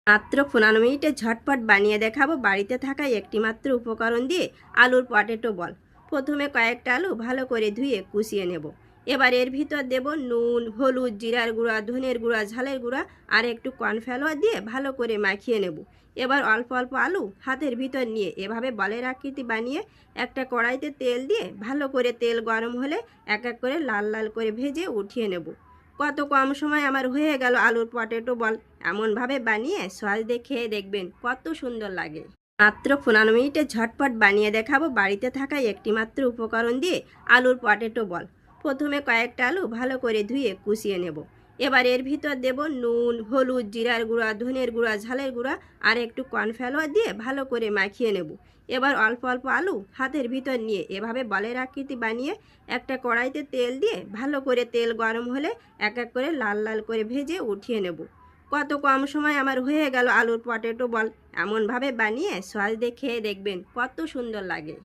মাত্র 15 মিনিটে ঝটপট বানিয়ে দেখাবো বাড়িতে থাকা একটি মাত্র উপকরণ দিয়ে আলুর পটেটো বল। প্রথমে কয়েকটা আলু ভালো করে ধুয়ে কুচিয়ে নেব। এবার এর ভিতর দেব নুন, হলুদ, জিরার গুঁড়া, ধনের গুঁড়া, ঝালের গুঁড়া আর একটু কর্নফ্লাওয়ার দিয়ে ভালো করে মাখিয়ে নেব। এবার অল্প অল্প আলু হাতের ভিতর নিয়ে এভাবে বলের আকৃতি বানিয়ে একটা কড়াইতে তেল দিয়ে ভালো করে তেল গরম হলে এক এক করে লাল লাল করে ভেজে উঠিয়ে নেব। কত কম সময় আমার হয়ে গেল আলুর পটেটো বল। এমনভাবে বানিয়ে সস দিয়ে খেয়ে দেখবেন কত সুন্দর লাগে। মাত্র 15 মিনিটে ঝটপট বানিয়ে দেখাবো বাড়িতে থাকা একটি মাত্র উপকরণ দিয়ে আলুর পটেটো বল। প্রথমে কয়েকটা আলু ভালো করে ধুয়ে কুচিয়ে নেব। এবার এর ভিতর দেব নুন, হলুদ, জিরার গুঁড়া, ধনের গুঁড়া, ঝালের গুঁড়া আর একটু কর্নফ্লাওয়ার দিয়ে ভালো করে মাখিয়ে নেব। এবার অল্প অল্প আলু হাতের ভিতর নিয়ে এভাবে বলের আকৃতি বানিয়ে একটা কড়াইতে তেল দিয়ে ভালো করে তেল গরম হলে এক এক করে লাল লাল করে ভেজে উঠিয়ে নেব। কত কম সময় আমার হয়ে গেল আলুর পটেটো বল। এমনভাবে বানিয়ে সস দিয়ে খেয়ে দেখবেন কত সুন্দর লাগে।